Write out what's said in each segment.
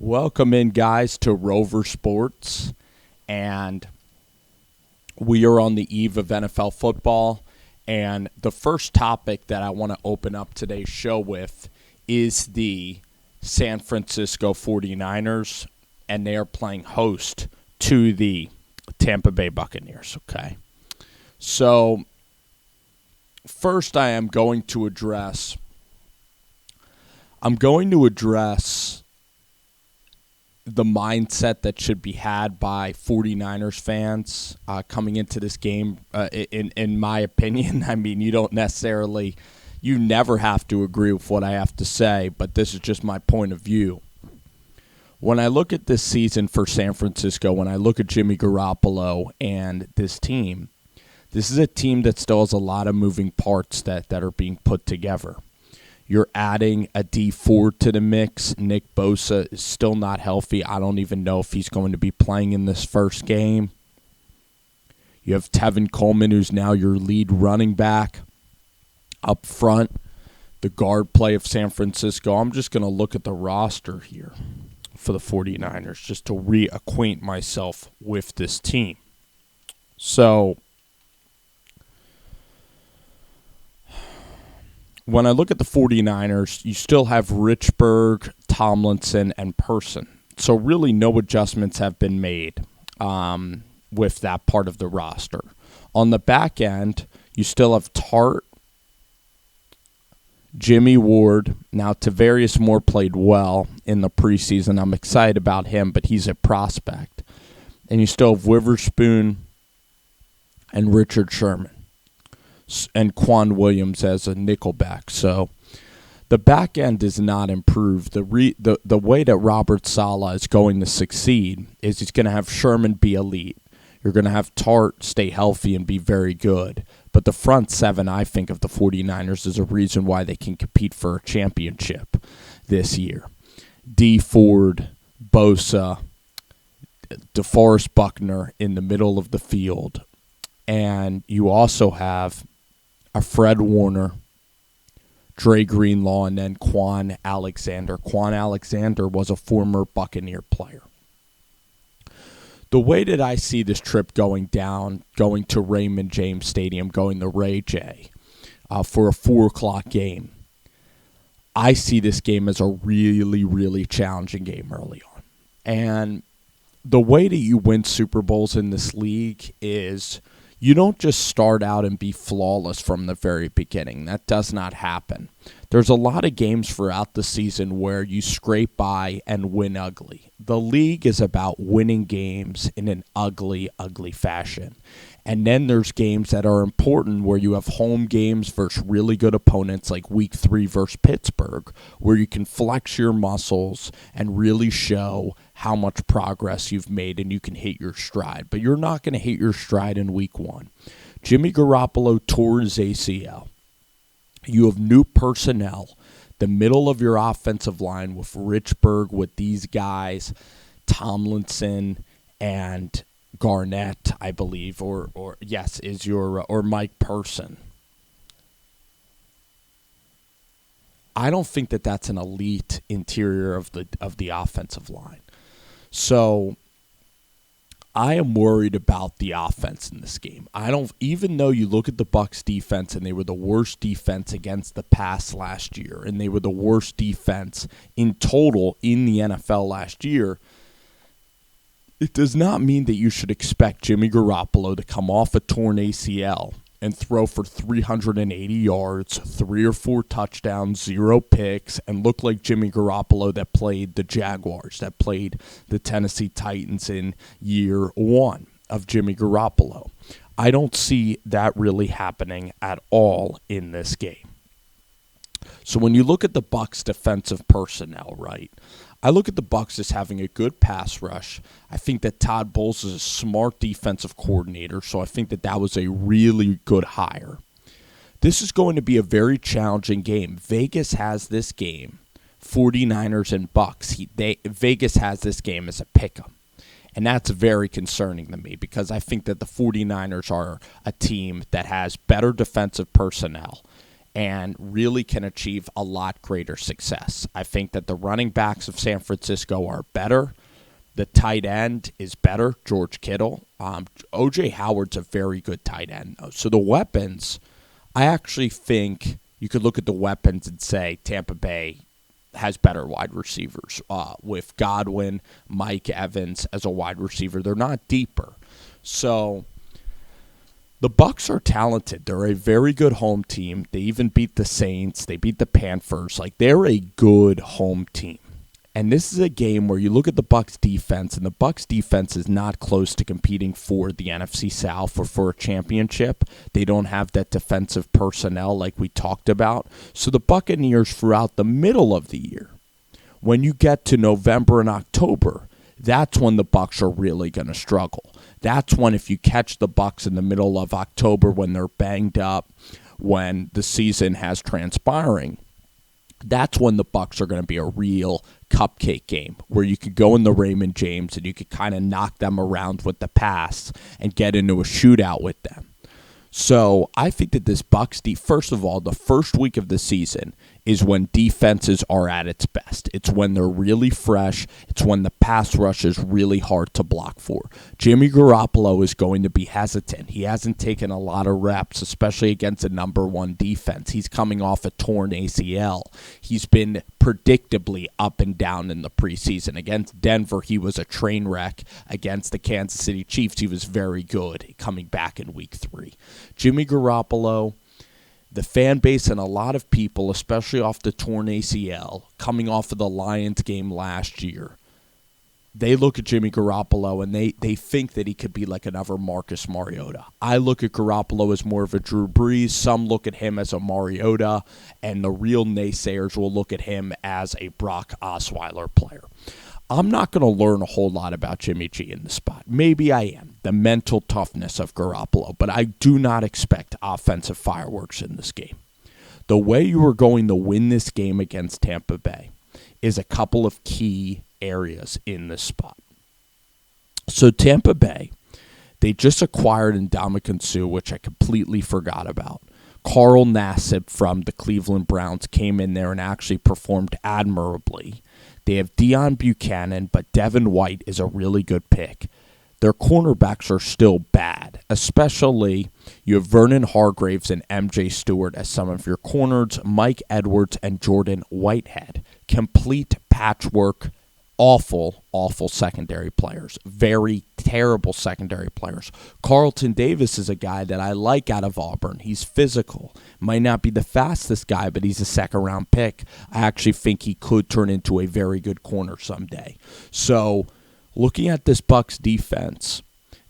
Welcome in, guys, to Rover Sports, and we are on the eve of NFL football, and the first topic that I want to open up today's show with is the San Francisco 49ers, and they are playing host to the Tampa Bay Buccaneers, okay? So, first I'm going to address the mindset that should be had by 49ers fans coming into this game, in my opinion. I mean, you never have to agree with what I have to say, but this is just my point of view. When I look at this season for San Francisco, when I look at Jimmy Garoppolo and this team, this is a team that still has a lot of moving parts that are being put together. You're adding a D Ford to the mix. Nick Bosa is still not healthy. I don't even know if he's going to be playing in this first game. You have Tevin Coleman, who's now your lead running back up front. The guard play of San Francisco. I'm just going to look at the roster here for the 49ers just to reacquaint myself with this team. So, when I look at the 49ers, you still have Richburg, Tomlinson, and Person. So really no adjustments have been made with that part of the roster. On the back end, you still have Tart, Jimmy Ward. Now, Tavarius Moore played well in the preseason. I'm excited about him, but he's a prospect. And you still have Witherspoon and Richard Sherman and Quan Williams as a nickelback. So the back end is not improved. The way that Robert Saleh is going to succeed is he's going to have Sherman be elite. You're going to have Tart stay healthy and be very good. But the front seven, I think, of the 49ers is a reason why they can compete for a championship this year. D Ford, Bosa, DeForest Buckner in the middle of the field. And you also have a Fred Warner, Dre Greenlaw, and then Quan Alexander. Quan Alexander was a former Buccaneer player. The way that I see this trip going down, going to Raymond James Stadium, going to Ray J for a 4 o'clock game, I see this game as a really, really challenging game early on. And the way that you win Super Bowls in this league is you don't just start out and be flawless from the very beginning. That does not happen. There's a lot of games throughout the season where you scrape by and win ugly. The league is about winning games in an ugly, ugly fashion. And then there's games that are important where you have home games versus really good opponents like Week 3 versus Pittsburgh, where you can flex your muscles and really show how much progress you've made and you can hit your stride. But you're not going to hit your stride in Week 1. Jimmy Garoppolo tore his ACL. You have new personnel. The middle of your offensive line with Richburg, with these guys, Tomlinson and Garnett, I believe, or Mike Person. I don't think that that's an elite interior of the offensive line. So I am worried about the offense in this game. Even though you look at the Bucs defense and they were the worst defense against the pass last year, and they were the worst defense in total in the NFL last year, it does not mean that you should expect Jimmy Garoppolo to come off a torn ACL and throw for 380 yards, 3 or 4 touchdowns, 0 picks, and look like Jimmy Garoppolo that played the Jaguars, that played the Tennessee Titans in year 1 of Jimmy Garoppolo. I don't see that really happening at all in this game. So when you look at the Bucs defensive personnel, right, I look at the Bucs as having a good pass rush. I think that Todd Bowles is a smart defensive coordinator, so I think that was a really good hire. This is going to be a very challenging game. Vegas has this game, 49ers and Bucs. Vegas has this game as a pick'em, and that's very concerning to me because I think that the 49ers are a team that has better defensive personnel and really can achieve a lot greater success. I think that the running backs of San Francisco are better. The tight end is better, George Kittle. O.J. Howard's a very good tight end, though. So the weapons, I actually think you could look at the weapons and say Tampa Bay has better wide receivers. With Godwin, Mike Evans as a wide receiver, they're not deeper. So the Bucs are talented. They're a very good home team. They even beat the Saints. They beat the Panthers. Like, they're a good home team. And this is a game where you look at the Bucs defense, and the Bucs defense is not close to competing for the NFC South or for a championship. They don't have that defensive personnel like we talked about. So the Buccaneers throughout the middle of the year, when you get to November and October, that's when the Bucs are really going to struggle. That's when, if you catch the Bucs in the middle of October when they're banged up, when the season has transpiring, that's when the Bucs are going to be a real cupcake game where you could go in the Raymond James and you could kind of knock them around with the pass and get into a shootout with them. So I think that this Bucs, first of all, the first week of the season is when defenses are at its best. It's when they're really fresh. It's when the pass rush is really hard to block for. Jimmy Garoppolo is going to be hesitant. He hasn't taken a lot of reps, especially against a number one defense. He's coming off a torn ACL. He's been predictably up and down in the preseason. Against Denver, he was a train wreck. Against the Kansas City Chiefs, he was very good coming back in week 3. Jimmy Garoppolo, the fan base and a lot of people, especially off the torn ACL, coming off of the Lions game last year, they look at Jimmy Garoppolo and they think that he could be like another Marcus Mariota. I look at Garoppolo as more of a Drew Brees. Some look at him as a Mariota, and the real naysayers will look at him as a Brock Osweiler player. I'm not going to learn a whole lot about Jimmy G in this spot. Maybe I am, the mental toughness of Garoppolo, but I do not expect offensive fireworks in this game. The way you are going to win this game against Tampa Bay is a couple of key areas in this spot. So Tampa Bay, they just acquired Ndamukong Suh, which I completely forgot about. Carl Nassib from the Cleveland Browns came in there and actually performed admirably. They have Deion Buchanan, but Devin White is a really good pick. Their cornerbacks are still bad, especially you have Vernon Hargraves and MJ Stewart as some of your corners, Mike Edwards and Jordan Whitehead. Complete patchwork, awful secondary players. Very terrible secondary players. Carlton Davis is a guy that I like out of Auburn. He's physical. Might not be the fastest guy, but he's a second-round pick. I actually think he could turn into a very good corner someday. So, looking at this Bucs defense,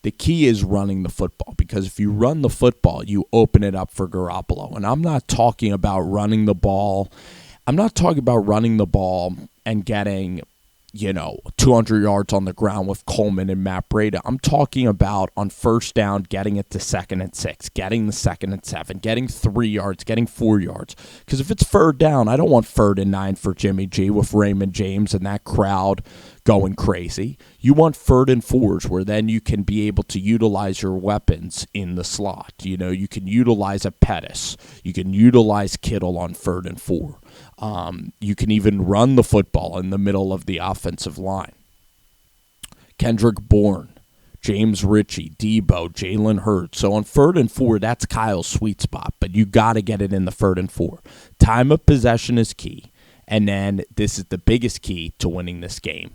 the key is running the football, because if you run the football, you open it up for Garoppolo. And I'm not talking about running the ball. I'm not talking about running the ball and getting 200 yards on the ground with Coleman and Matt Breida. I'm talking about on first down, getting it to 2nd and 6, getting the 2nd and 7, getting 3 yards, getting 4 yards. Because if it's third down, I don't want 3rd and 9 for Jimmy G with Raymond James and that crowd going crazy. You want 3rd and 4s where then you can be able to utilize your weapons in the slot. You can utilize a Pettis. You can utilize Kittle on 3rd and 4. You can even run the football in the middle of the offensive line. Kendrick Bourne, James Ritchie, Debo, Jalen Hurts. So on 3rd and 4, that's Kyle's sweet spot, but you got to get it in the 3rd and 4. Time of possession is key, and then this is the biggest key to winning this game.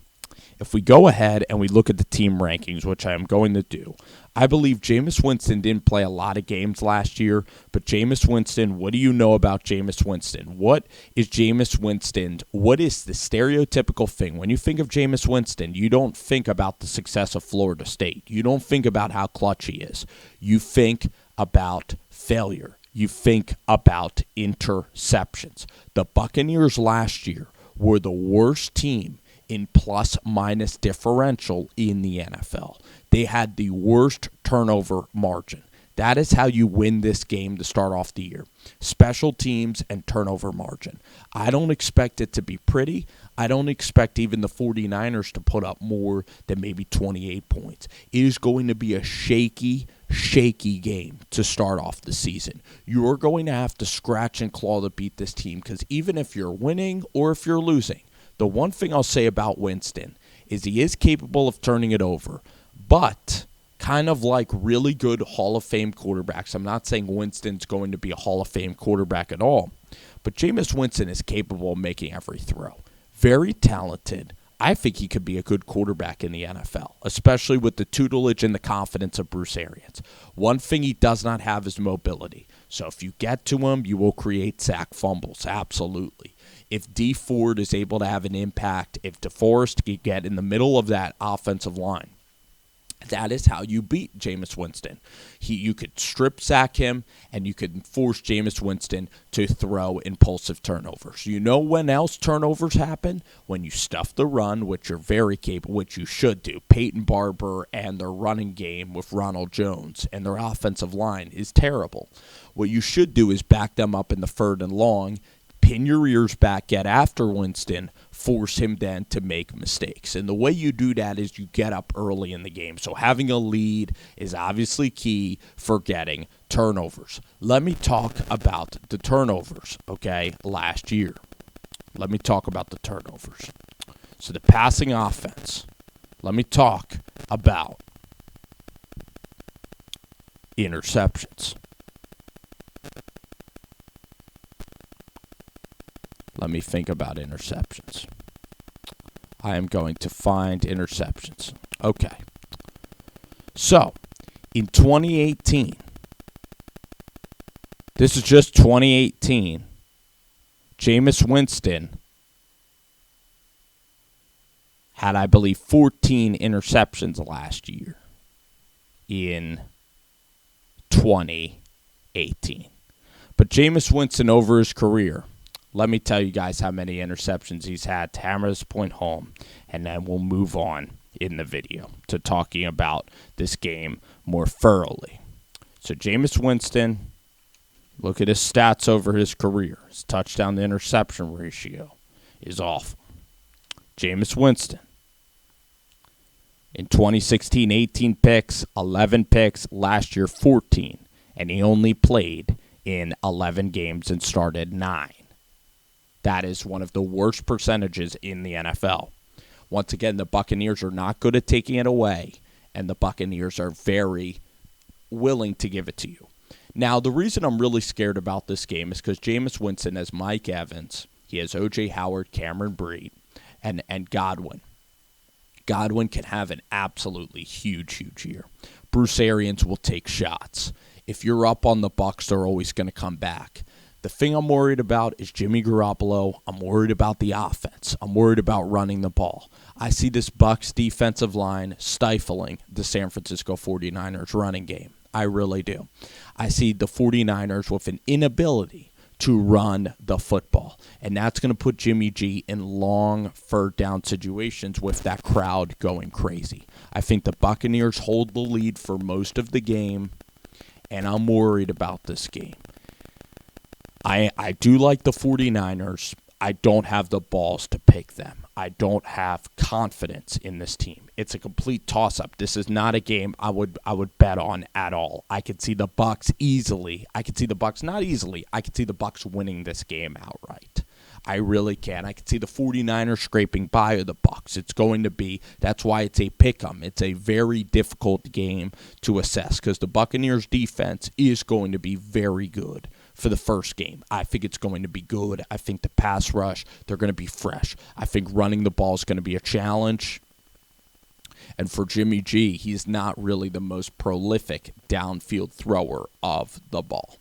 If we go ahead and we look at the team rankings, which I am going to do, I believe Jameis Winston didn't play a lot of games last year, but Jameis Winston, what do you know about Jameis Winston? What is Jameis Winston? What is the stereotypical thing? When you think of Jameis Winston, you don't think about the success of Florida State. You don't think about how clutch he is. You think about failure. You think about interceptions. The Buccaneers last year were the worst team in plus-minus differential in the NFL. They had the worst turnover margin. That is how you win this game to start off the year. Special teams and turnover margin. I don't expect it to be pretty. I don't expect even the 49ers to put up more than maybe 28 points. It is going to be a shaky game to start off the season. You're going to have to scratch and claw to beat this team because even if you're winning or if you're losing, the one thing I'll say about Winston is he is capable of turning it over, but kind of like really good Hall of Fame quarterbacks. I'm not saying Winston's going to be a Hall of Fame quarterback at all, but Jameis Winston is capable of making every throw. Very talented. I think he could be a good quarterback in the NFL, especially with the tutelage and the confidence of Bruce Arians. One thing he does not have is mobility. So if you get to him, you will create sack fumbles, absolutely. If D Ford is able to have an impact, if DeForest can get in the middle of that offensive line, that is how you beat Jameis Winston. You could strip sack him, and you could force Jameis Winston to throw impulsive turnovers. You know when else turnovers happen? When you stuff the run, which you're very capable, which you should do. Peyton Barber and their running game with Ronald Jones and their offensive line is terrible. What you should do is back them up in the third and long, pin your ears back, get after Winston, force him then to make mistakes. And the way you do that is you get up early in the game. So having a lead is obviously key for getting turnovers. Let me talk about the turnovers, okay, last year. Let me talk about the turnovers. So the passing offense, let me talk about interceptions. Let me think about interceptions. I am going to find interceptions. Okay. So, in 2018, this is just 2018, Jameis Winston had, I believe, 14 interceptions last year in 2018. But Jameis Winston over his career, let me tell you guys how many interceptions he's had to hammer this point home, and then we'll move on in the video to talking about this game more thoroughly. So Jameis Winston, look at his stats over his career. His touchdown to interception ratio is awful. Jameis Winston, in 2016, 18 picks, 11 picks, last year 14, and he only played in 11 games and started 9. That is one of the worst percentages in the NFL. Once again, the Buccaneers are not good at taking it away, and the Buccaneers are very willing to give it to you. Now, the reason I'm really scared about this game is because Jameis Winston has Mike Evans, he has O.J. Howard, Cameron Brate, and Godwin. Godwin can have an absolutely huge year. Bruce Arians will take shots. If you're up on the Bucs, they're always going to come back. The thing I'm worried about is Jimmy Garoppolo. I'm worried about the offense. I'm worried about running the ball. I see this Bucs defensive line stifling the San Francisco 49ers running game. I really do. I see the 49ers with an inability to run the football, and that's going to put Jimmy G in long third down situations with that crowd going crazy. I think the Buccaneers hold the lead for most of the game, and I'm worried about this game. I do like the 49ers. I don't have the balls to pick them. I don't have confidence in this team. It's a complete toss-up. This is not a game I would bet on at all. I could see the Bucs easily. I could see the Bucs not easily. I could see the Bucs winning this game outright. I really can. I could see the 49ers scraping by the Bucs. It's going to be, that's why it's a pick-em. It's a very difficult game to assess because the Buccaneers defense is going to be very good for the first game. I think it's going to be good. I think the pass rush, they're going to be fresh. I think running the ball is going to be a challenge. And for Jimmy G, he's not really the most prolific downfield thrower of the ball.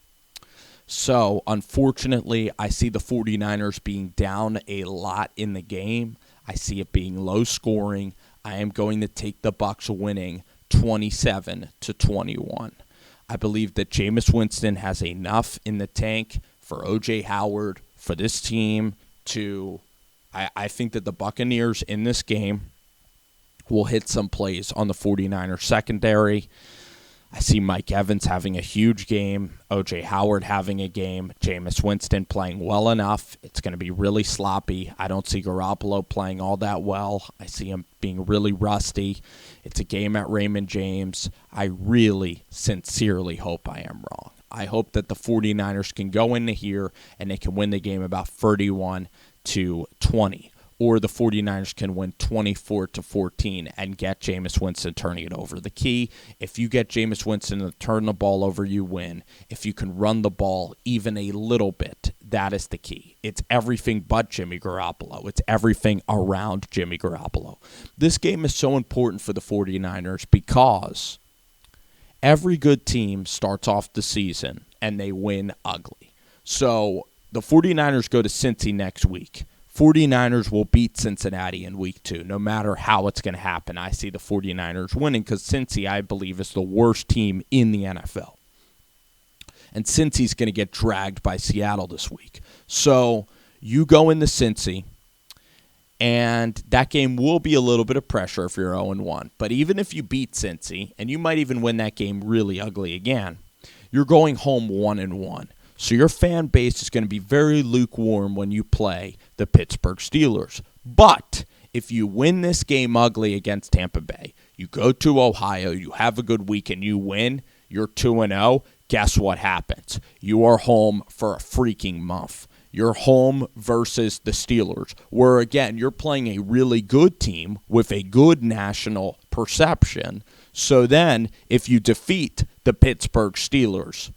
So, unfortunately, I see the 49ers being down a lot in the game. I see it being low scoring. I am going to take the Bucs winning 27-21. I believe that Jameis Winston has enough in the tank for O.J. Howard, for this team to I think that the Buccaneers in this game will hit some plays on the 49ers secondary. I see Mike Evans having a huge game, O.J. Howard having a game, Jameis Winston playing well enough. It's going to be really sloppy. I don't see Garoppolo playing all that well. I see him being really rusty. It's a game at Raymond James. I really, sincerely hope I am wrong. I hope that the 49ers can go into here and they can win the game about 31-20. Or the 49ers can win 24-14 and get Jameis Winston turning it over. The key, if you get Jameis Winston to turn the ball over, you win. If you can run the ball even a little bit, that is the key. It's everything but Jimmy Garoppolo. It's everything around Jimmy Garoppolo. This game is so important for the 49ers because every good team starts off the season and they win ugly. So the 49ers go to Cincy next week. 49ers will beat Cincinnati in week 2, no matter how it's going to happen. I see the 49ers winning because Cincy, I believe, is the worst team in the NFL. And Cincy's going to get dragged by Seattle this week. So you go into Cincy, and that game will be a little bit of pressure if you're 0-1. But even if you beat Cincy, and you might even win that game really ugly again, you're going home 1-1. So your fan base is going to be very lukewarm when you play the Pittsburgh Steelers. But if you win this game ugly against Tampa Bay, you go to Ohio, you have a good week, and you win, you're 2-0, guess what happens? You are home for a freaking month. You're home versus the Steelers, where, again, you're playing a really good team with a good national perception. So then, if you defeat the Pittsburgh Steelers,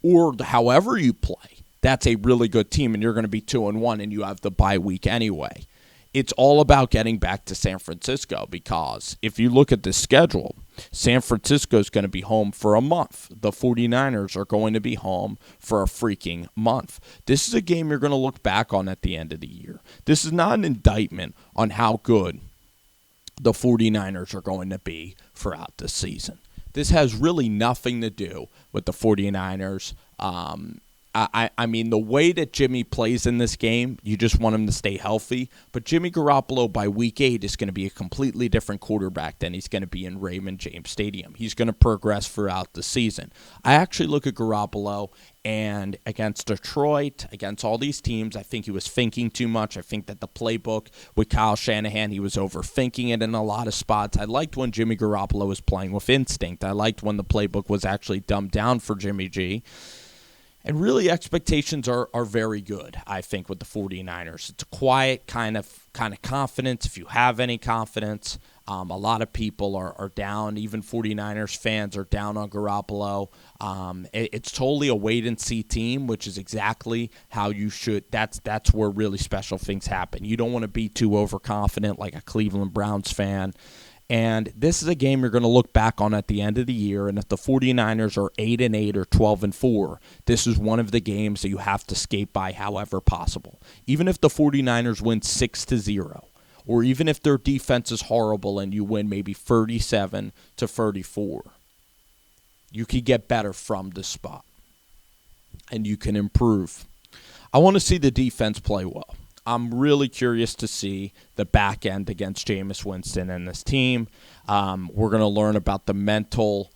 or however you play, that's a really good team, and you're going to be 2-1, and you have the bye week anyway. It's all about getting back to San Francisco because if you look at the schedule, San Francisco is going to be home for a month. The 49ers are going to be home for a freaking month. This is a game you're going to look back on at the end of the year. This is not an indictment on how good the 49ers are going to be throughout the season. This has really nothing to do with the 49ers. I mean, the way that Jimmy plays in this game, you just want him to stay healthy. But Jimmy Garoppolo by week 8 is going to be a completely different quarterback than he's going to be in Raymond James Stadium. He's going to progress throughout the season. I actually look at Garoppolo, and against Detroit, against all these teams, I think he was thinking too much. I think that the playbook with Kyle Shanahan, he was overthinking it in a lot of spots. I liked when Jimmy Garoppolo was playing with instinct. I liked when the playbook was actually dumbed down for Jimmy G. And really, expectations are very good, I think, with the 49ers. It's a quiet kind of confidence, if you have any confidence. A lot of people are down. Even 49ers fans are down on Garoppolo. It's totally a wait-and-see team, which is exactly how you should. That's where really special things happen. You don't want to be too overconfident like a Cleveland Browns fan. And this is a game you're going to look back on at the end of the year. And if the 49ers are 8-8 or 12-4, this is one of the games that you have to skate by however possible. Even if the 49ers win 6-0, or even if their defense is horrible and you win maybe 37-34, you can get better from this spot. And you can improve. I want to see the defense play well. I'm really curious to see the back end against Jameis Winston and this team. We're going to learn about the mental.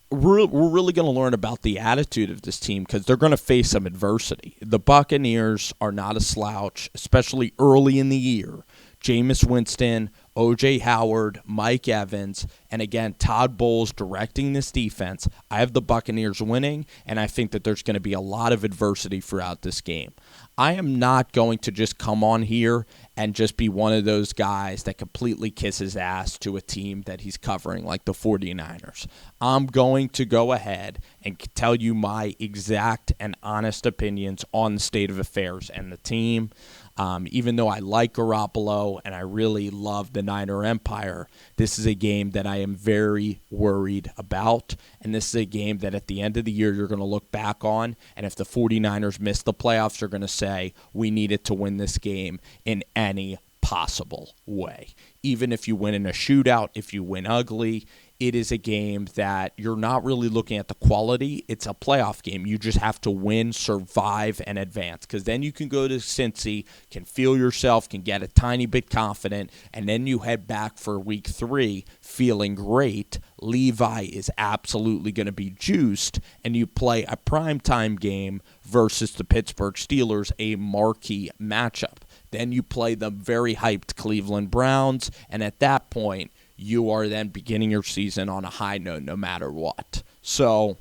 We're really going to learn about the attitude of this team because they're going to face some adversity. The Buccaneers are not a slouch, especially early in the year. Jameis Winston, O.J. Howard, Mike Evans, and again, Todd Bowles directing this defense. I have the Buccaneers winning, and I think that there's going to be a lot of adversity throughout this game. I am not going to just come on here and just be one of those guys that completely kisses ass to a team that he's covering like the 49ers. I'm going to go ahead and tell you my exact and honest opinions on the state of affairs and the team. Even though I like Garoppolo and I really love the Niner Empire, this is a game that I am very worried about. And this is a game that at the end of the year you're going to look back on. And if the 49ers miss the playoffs, you're going to say, we needed to win this game in any possible way. Even if you win in a shootout, if you win ugly, it is a game that you're not really looking at the quality. It's a playoff game. You just have to win, survive, and advance. Because then you can go to Cincy, can feel yourself, can get a tiny bit confident, and then you head back for week 3 feeling great. Levi is absolutely going to be juiced, and you play a primetime game versus the Pittsburgh Steelers, a marquee matchup. Then you play the very hyped Cleveland Browns, and at that point, you are then beginning your season on a high note no matter what. So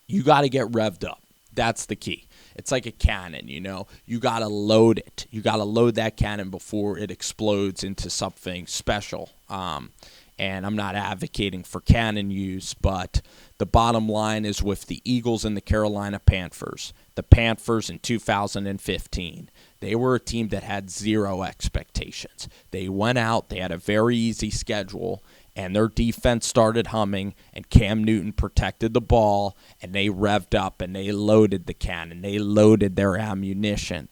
you got to get revved up. That's the key. It's like a cannon, you know. You got to load it. You got to load that cannon before it explodes into something special. And I'm not advocating for cannon use, but the bottom line is with the Eagles and the Carolina Panthers. The Panthers in 2015, they were a team that had zero expectations. They went out, they had a very easy schedule, and their defense started humming, and Cam Newton protected the ball, and they revved up, and they loaded the cannon. They loaded their ammunition.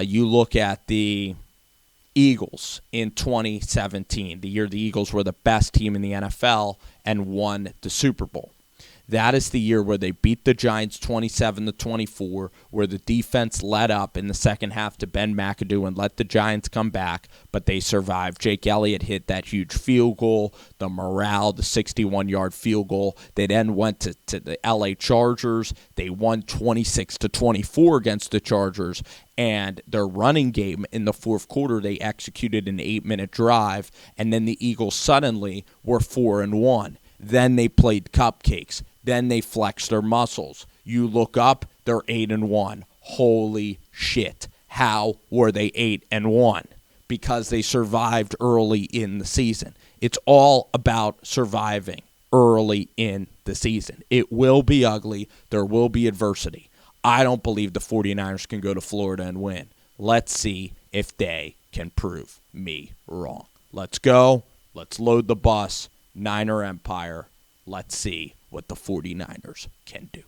You look at the Eagles in 2017, the year the Eagles were the best team in the NFL and won the Super Bowl. That is the year where they beat the Giants 27-24, where the defense led up in the second half to Ben McAdoo and let the Giants come back, but they survived. Jake Elliott hit that huge field goal, the morale, the 61-yard field goal. They then went to the LA Chargers. They won 26-24 against the Chargers, and their running game in the fourth quarter, they executed an 8-minute drive, and then the Eagles suddenly were 4-1. Then they played cupcakes. Then they flexed their muscles. You look up, they're 8-1. Holy shit. How were they 8-1? Because they survived early in the season. It's all about surviving early in the season. It will be ugly. There will be adversity. I don't believe the 49ers can go to Florida and win. Let's see if they can prove me wrong. Let's go. Let's load the bus. Niner Empire. Let's see what the 49ers can do.